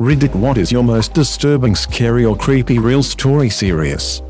Reddit, what is your most disturbing, scary or creepy real story series?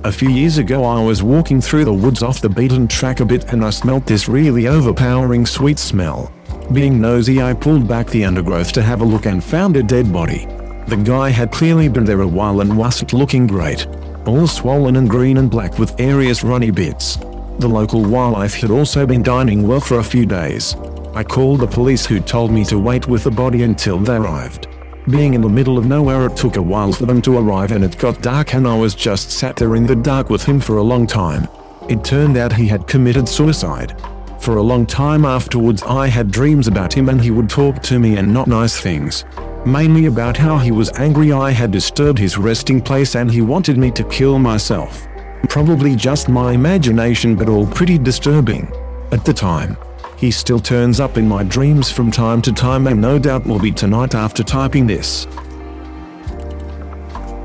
A few years ago I was walking through the woods off the beaten track a bit and I smelt this really overpowering sweet smell. Being nosy, I pulled back the undergrowth to have a look and found a dead body. The guy had clearly been there a while and wasn't looking great. All swollen and green and black with various runny bits. The local wildlife had also been dying well for a few days. I called the police, who told me to wait with the body until they arrived. Being in the middle of nowhere, it took a while for them to arrive and it got dark and I was just sat there in the dark with him for a long time. It turned out he had committed suicide. For a long time afterwards I had dreams about him and he would talk to me and not nice things. Mainly about how he was angry I had disturbed his resting place and he wanted me to kill myself. Probably just my imagination, but all pretty disturbing at the time. He still turns up in my dreams from time to time and no doubt will be tonight after typing this.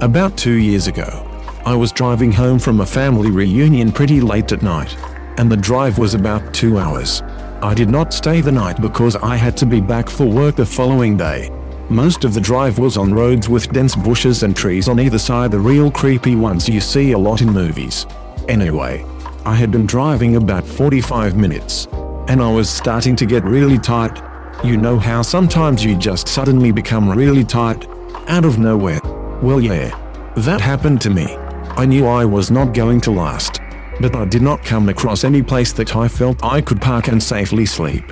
About 2 years ago, I was driving home from a family reunion pretty late at night, and the drive was about 2 hours. I did not stay the night because I had to be back for work the following day. Most of the drive was on roads with dense bushes and trees on either side, the real creepy ones you see a lot in movies. Anyway, I had been driving about 45 minutes. And I was starting to get really tired. You know how sometimes you just suddenly become really tired? Out of nowhere. Well, yeah. That happened to me. I knew I was not going to last. But I did not come across any place that I felt I could park and safely sleep.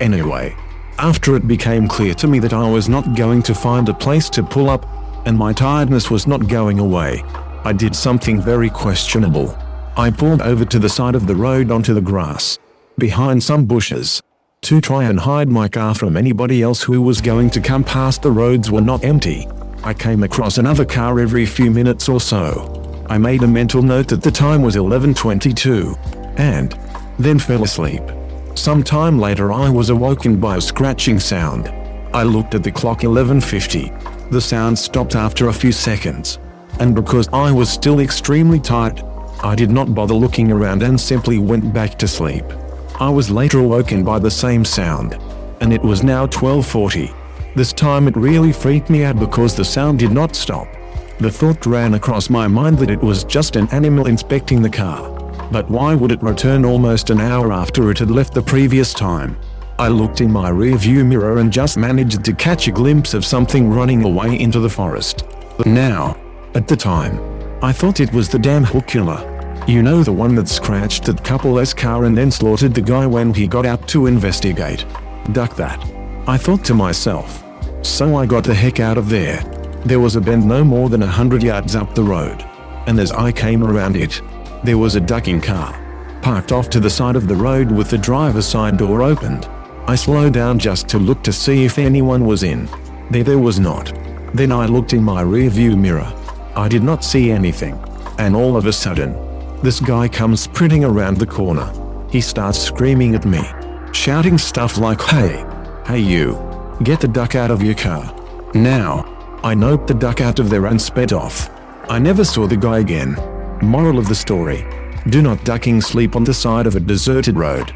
Anyway, after it became clear to me that I was not going to find a place to pull up, and my tiredness was not going away, I did something very questionable. I pulled over to the side of the road onto the grass, behind some bushes, to try and hide my car from anybody else who was going to come past. The roads were not empty. I came across another car every few minutes or so. I made a mental note that the time was 11:22, and then fell asleep. Some time later I was awoken by a scratching sound. I looked at the clock, 11:50. The sound stopped after a few seconds, and because I was still extremely tired, I did not bother looking around and simply went back to sleep. I was later awoken by the same sound, and it was now 12:40. This time it really freaked me out because the sound did not stop. The thought ran across my mind that it was just an animal inspecting the car. But why would it return almost an hour after it had left the previous time? I looked in my rearview mirror and just managed to catch a glimpse of something running away into the forest. Now, at the time, I thought it was the damn hook killer. You know, the one that scratched that couple's car and then slaughtered the guy when he got out to investigate. Duck that, I thought to myself. So I got the heck out of there. There was a bend no more than 100 yards up the road, and as I came around it, there was a ducking car, parked off to the side of the road with the driver's side door opened. I slowed down just to look to see if anyone was in. There was not. Then I looked in my rearview mirror. I did not see anything, and all of a sudden, this guy comes sprinting around the corner. He starts screaming at me, shouting stuff like, hey you, get the duck out of your car. Now, I noped the duck out of there and sped off. I never saw the guy again. Moral of the story: do not ducking sleep on the side of a deserted road.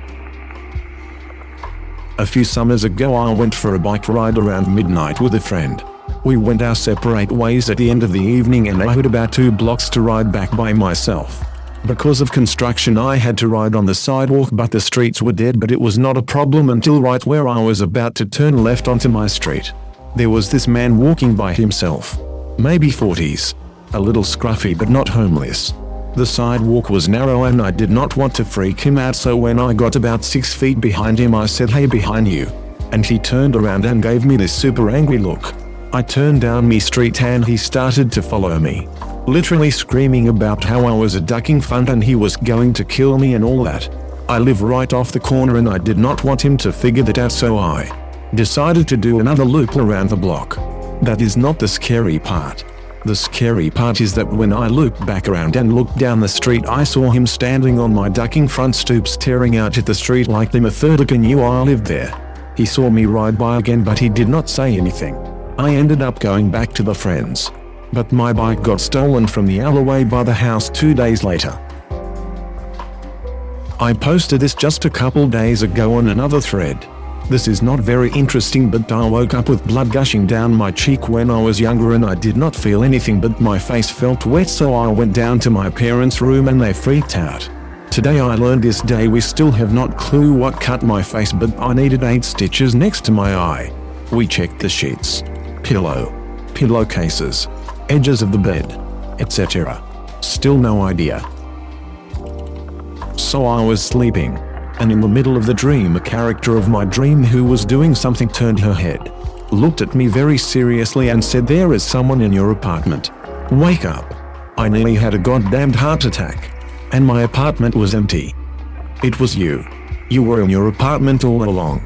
A few summers ago I went for a bike ride around midnight with a friend. We went our separate ways at the end of the evening and I had about 2 blocks to ride back by myself. Because of construction I had to ride on the sidewalk, but the streets were dead. But it was not a problem until right where I was about to turn left onto my street. There was this man walking by himself. Maybe 40s. A little scruffy but not homeless. The sidewalk was narrow and I did not want to freak him out, so when I got about 6 feet behind him I said, "Hey, behind you." And he turned around and gave me this super angry look. I turned down my street and he started to follow me, literally screaming about how I was a ducking fund and he was going to kill me and all that. I live right off the corner and I did not want him to figure that out, so I decided to do another loop around the block. That is not the scary part. The scary part is that when I looped back around and looked down the street, I saw him standing on my ducking front stoop staring out at the street like the motherfucker knew I lived there. He saw me ride by again but he did not say anything. I ended up going back to the friends. But my bike got stolen from the alleyway by the house 2 days later. I posted this just a couple days ago on another thread. This is not very interesting, but I woke up with blood gushing down my cheek when I was younger and I did not feel anything, but my face felt wet, so I went down to my parents' room and they freaked out. Today I learned this day we still have not clue what cut my face, but I needed 8 stitches next to my eye. We checked the sheets, pillowcases, edges of the bed, etc. Still no idea. So I was sleeping, and in the middle of the dream a character of my dream who was doing something turned her head, looked at me very seriously and said, "There is someone in your apartment. Wake up." I nearly had a goddamned heart attack. And my apartment was empty. It was you. You were in your apartment all along.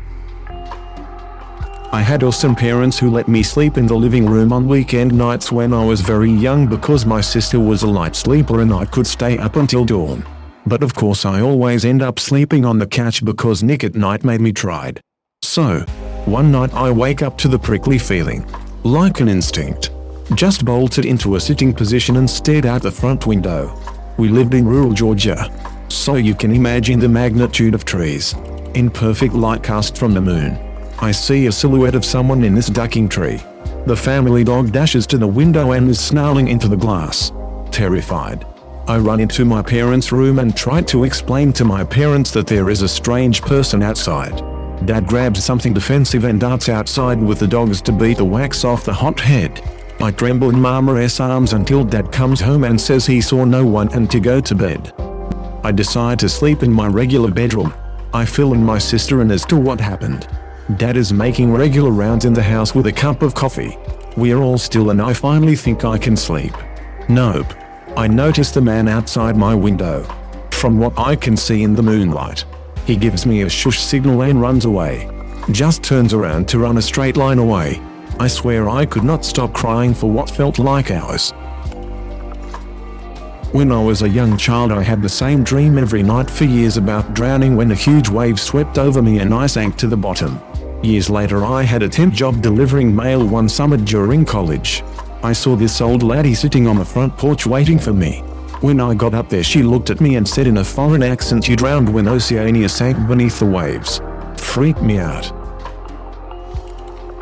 I had awesome parents who let me sleep in the living room on weekend nights when I was very young because my sister was a light sleeper and I could stay up until dawn. But of course I always end up sleeping on the couch because Nick at night made me tried. So, one night I wake up to the prickly feeling. Like an instinct. Just bolted into a sitting position and stared out the front window. We lived in rural Georgia, so you can imagine the magnitude of trees. In perfect light cast from the moon, I see a silhouette of someone in this ducking tree. The family dog dashes to the window and is snarling into the glass. Terrified, I run into my parents' room and try to explain to my parents that there is a strange person outside. Dad grabs something defensive and darts outside with the dogs to beat the wax off the hot head. I tremble in Mama's arms until Dad comes home and says he saw no one and to go to bed. I decide to sleep in my regular bedroom. I fill in my sister in as to what happened. Dad is making regular rounds in the house with a cup of coffee. We are all still and I finally think I can sleep. Nope. I notice the man outside my window. From what I can see in the moonlight, he gives me a shush signal and runs away. Just turns around to run a straight line away. I swear I could not stop crying for what felt like hours. When I was a young child I had the same dream every night for years about drowning when a huge wave swept over me and I sank to the bottom. Years later I had a temp job delivering mail one summer during college. I saw this old lady sitting on the front porch waiting for me. When I got up there she looked at me and said in a foreign accent, "You drowned when Oceania sank beneath the waves." Freaked me out.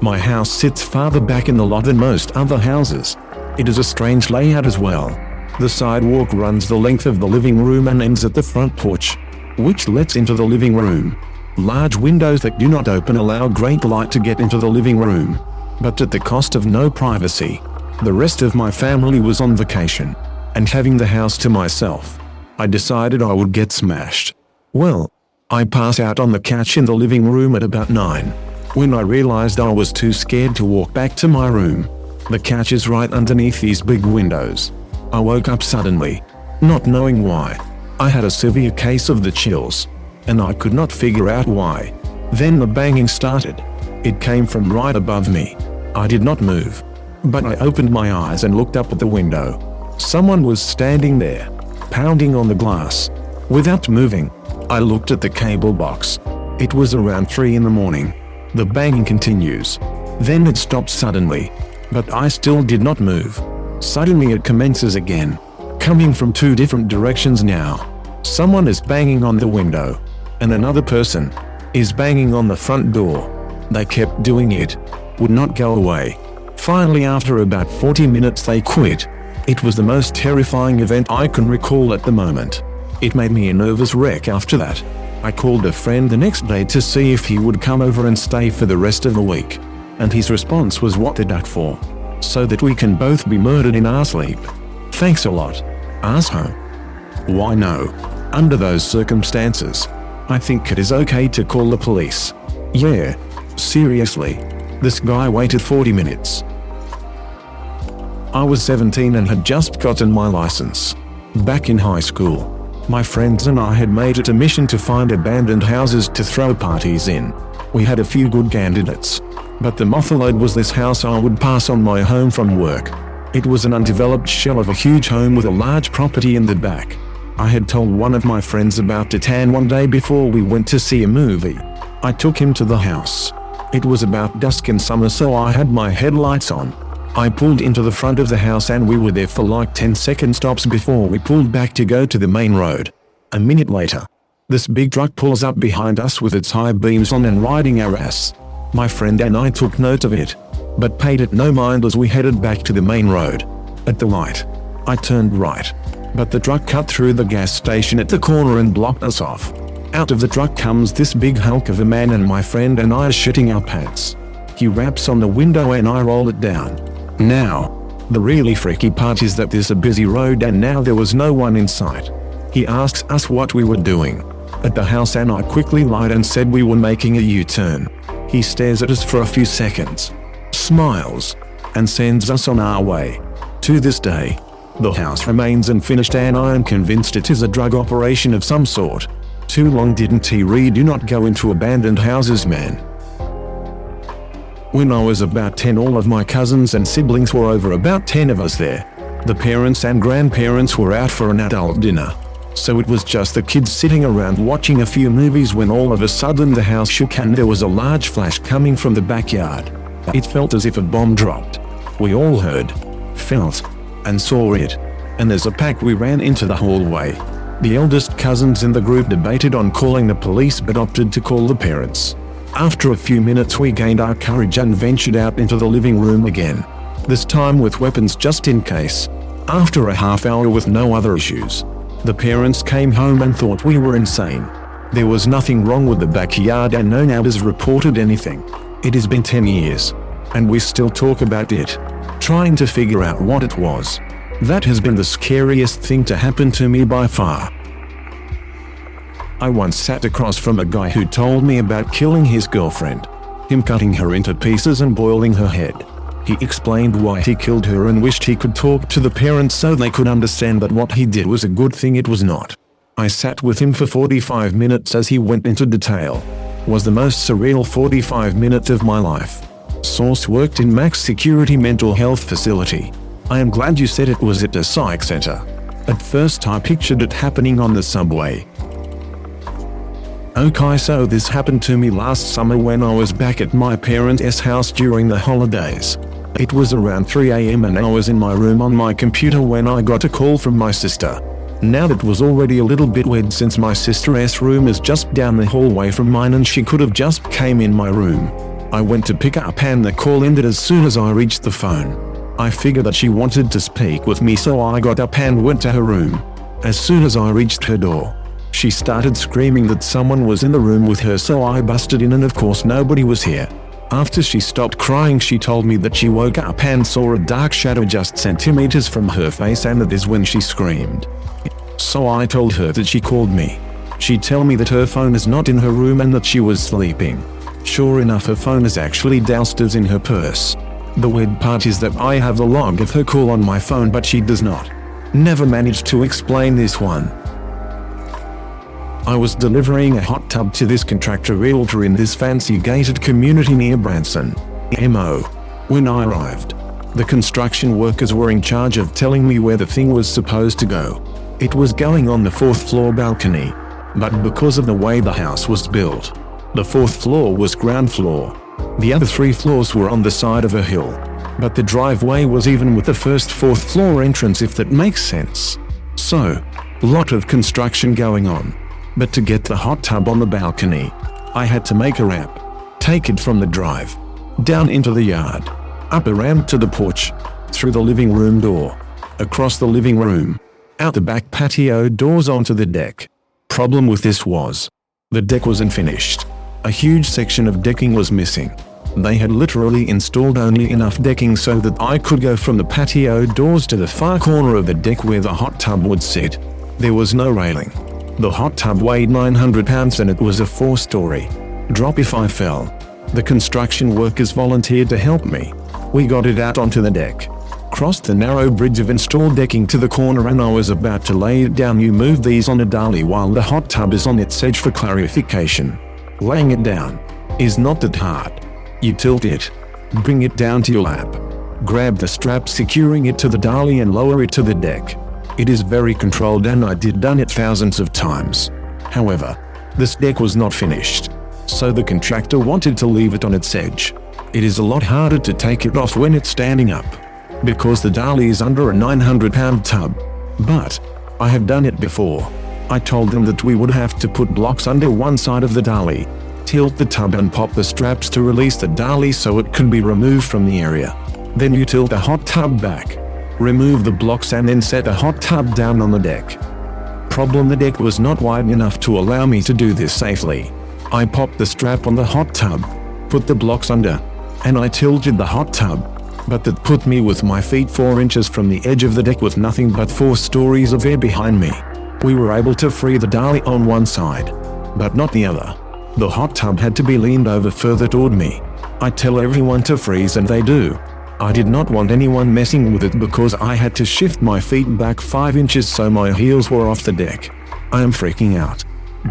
My house sits farther back in the lot than most other houses. It is a strange layout as well. The sidewalk runs the length of the living room and ends at the front porch, which lets into the living room. Large windows that do not open allow great light to get into the living room, but at the cost of no privacy. The rest of my family was on vacation, and having the house to myself, I decided I would get smashed. Well, I pass out on the couch in the living room at about 9. When I realized I was too scared to walk back to my room. The couch is right underneath these big windows. I woke up suddenly, not knowing why. I had a severe case of the chills, and I could not figure out why. Then the banging started. It came from right above me. I did not move, but I opened my eyes and looked up at the window. Someone was standing there, pounding on the glass. Without moving, I looked at the cable box. It was around 3 in the morning. The banging continues. Then it stopped suddenly, but I still did not move. Suddenly it commences again, coming from 2 different directions now. Someone is banging on the window, and another person is banging on the front door. They kept doing it, would not go away. Finally, after about 40 minutes they quit. It was the most terrifying event I can recall at the moment. It made me a nervous wreck after that. I called a friend the next day to see if he would come over and stay for the rest of the week, and his response was, "What the duck for? So that we can both be murdered in our sleep. Thanks a lot, asshole." Why no? Under those circumstances, I think it is okay to call the police. Yeah, seriously. This guy waited 40 minutes. I was 17 and had just gotten my license. Back in high school, my friends and I had made it a mission to find abandoned houses to throw parties in. We had a few good candidates, but the motherlode was this house I would pass on my home from work. It was an undeveloped shell of a huge home with a large property in the back. I had told one of my friends about it, and one day before we went to see a movie, I took him to the house. It was about dusk in summer, so I had my headlights on. I pulled into the front of the house and we were there for like 10-second stops before we pulled back to go to the main road. A minute later, This big truck pulls up behind us with its high beams on and riding our ass. My friend and I took note of it, but paid it no mind as we headed back to the main road. At the light, I turned right, but the truck cut through the gas station at the corner and blocked us off. Out of the truck comes this big hulk of a man, and my friend and I are shitting our pants. He raps on the window and I roll it down. Now, the really freaky part is that there's a busy road and now there was no one in sight. He asks us what we were doing at the house, and I quickly lied and said we were making a U-turn. He stares at us for a few seconds, smiles, and sends us on our way. To this day, the house remains unfinished and I am convinced it is a drug operation of some sort. Too long didn't he read "Do not go into abandoned houses, man"? When I was about 10, all of my cousins and siblings were over, about 10 of us there. The parents and grandparents were out for an adult dinner, so it was just the kids sitting around watching a few movies when all of a sudden the house shook and there was a large flash coming from the backyard. It felt as if a bomb dropped. We all heard, felt, and saw it, and as a pack we ran into the hallway. The eldest cousins in the group debated on calling the police but opted to call the parents. After a few minutes we gained our courage and ventured out into the living room again, this time with weapons just in case. After a half hour with no other issues, the parents came home and thought we were insane. There was nothing wrong with the backyard and no neighbors reported anything. It has been 10 years, and we still talk about it, trying to figure out what it was. That has been the scariest thing to happen to me by far. I once sat across from a guy who told me about killing his girlfriend, him cutting her into pieces and boiling her head. He explained why he killed her and wished he could talk to the parents so they could understand that what he did was a good thing. It was not. I sat with him for 45 minutes as he went into detail. Was the most surreal 45 minutes of my life. Source: worked in max security mental health facility. I am glad you said it was at a psych center. At first I pictured it happening on the subway. Okay, so this happened to me last summer when I was back at my parents' house during the holidays. It was around 3 a.m. and I was in my room on my computer when I got a call from my sister. Now that was already a little bit weird since my sister's room is just down the hallway from mine and she could have just came in my room. I went to pick up and the call ended as soon as I reached the phone. I figured that she wanted to speak with me, so I got up and went to her room. As soon as I reached her door, she started screaming that someone was in the room with her, so I busted in and of course nobody was here. After she stopped crying, she told me that she woke up and saw a dark shadow just centimeters from her face, and that is when she screamed. So I told her that she called me. She told me that her phone is not in her room and that she was sleeping. Sure enough, her phone is actually downstairs in her purse. The weird part is that I have the log of her call on my phone, but she does not. Never managed to explain this one. I was delivering a hot tub to this contractor realtor in this fancy gated community near Branson, MO. When I arrived, the construction workers were in charge of telling me where the thing was supposed to go. It was going on the 4th floor balcony, but because of the way the house was built, the 4th floor was ground floor. The other 3 floors were on the side of a hill, but the driveway was even with the first 4th floor entrance, if that makes sense. So, lot of construction going on. But to get the hot tub on the balcony, I had to make a ramp, take it from the drive, down into the yard, up a ramp to the porch, through the living room door, across the living room, out the back patio doors onto the deck. Problem with this was, the deck wasn't finished. A huge section of decking was missing. They had literally installed only enough decking so that I could go from the patio doors to the far corner of the deck where the hot tub would sit. There was no railing. The hot tub weighed 900 pounds and it was a 4-story drop if I fell. The construction workers volunteered to help me. We got it out onto the deck, crossed the narrow bridge of installed decking to the corner, and I was about to lay it down. You move these on a dolly while the hot tub is on its edge. For clarification, laying it down is not that hard. You tilt it, bring it down to your lap, grab the strap securing it to the dolly and lower it to the deck. It is very controlled and I did done it thousands of times. However, this deck was not finished, so the contractor wanted to leave it on its edge. It is a lot harder to take it off when it's standing up, because the dolly is under a 900-pound tub. But I have done it before. I told them that we would have to put blocks under one side of the dolly, tilt the tub and pop the straps to release the dolly so it could be removed from the area. Then you tilt the hot tub back, remove the blocks and then set the hot tub down on the deck. Problem: the deck was not wide enough to allow me to do this safely. I popped the strap on the hot tub, put the blocks under, and I tilted the hot tub, but that put me with my feet 4 inches from the edge of the deck with nothing but 4 stories of air behind me. We were able to free the dolly on one side, but not the other. The hot tub had to be leaned over further toward me. I tell everyone to freeze and they do. I did not want anyone messing with it because I had to shift my feet back 5 inches so my heels were off the deck. I am freaking out.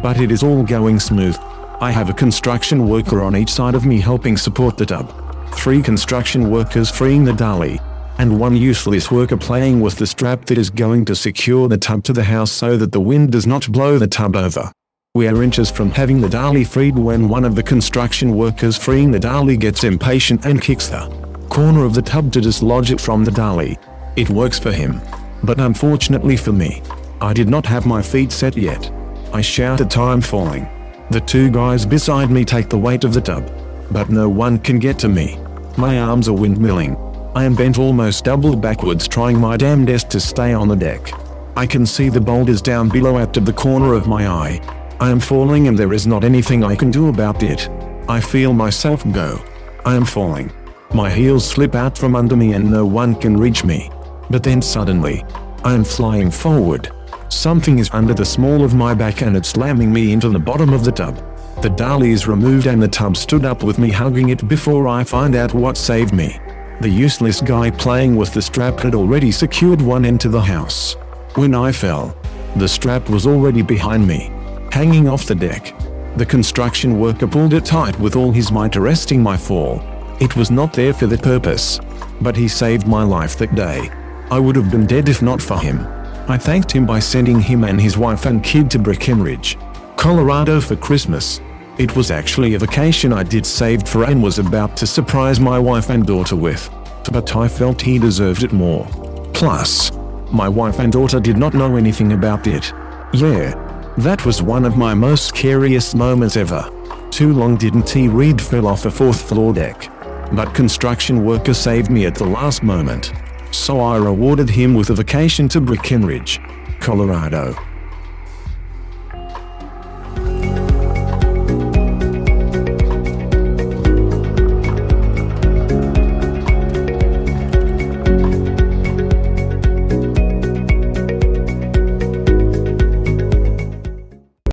But it is all going smooth. I have a construction worker on each side of me helping support the tub, 3 construction workers freeing the dolly, and 1 useless worker playing with the strap that is going to secure the tub to the house so that the wind does not blow the tub over. We are inches from having the dolly freed when one of the construction workers freeing the dolly gets impatient and kicks the corner of the tub to dislodge it from the dolly. It works for him. But unfortunately for me, I did not have my feet set yet. I shout at time falling. The 2 guys beside me take the weight of the tub, but no one can get to me. My arms are windmilling. I am bent almost double backwards trying my damnedest to stay on the deck. I can see the boulders down below out of the corner of my eye. I am falling and there is not anything I can do about it. I feel myself go. I am falling. My heels slip out from under me and no one can reach me. But then suddenly, I am flying forward. Something is under the small of my back and it's slamming me into the bottom of the tub. The dolly is removed and the tub stood up with me hugging it before I find out what saved me. The useless guy playing with the strap had already secured one end to the house. When I fell, the strap was already behind me, hanging off the deck. The construction worker pulled it tight with all his might, arresting my fall. It was not there for that purpose, but he saved my life that day. I would have been dead if not for him. I thanked him by sending him and his wife and kid to Breckenridge, Colorado for Christmas. It was actually a vacation I did saved for and was about to surprise my wife and daughter with. But I felt he deserved it more. Plus, my wife and daughter did not know anything about it. Yeah, that was one of my most scariest moments ever. Too long didn't he read fell off a 4th floor deck. But construction worker saved me at the last moment. So I rewarded him with a vacation to Breckenridge, Colorado.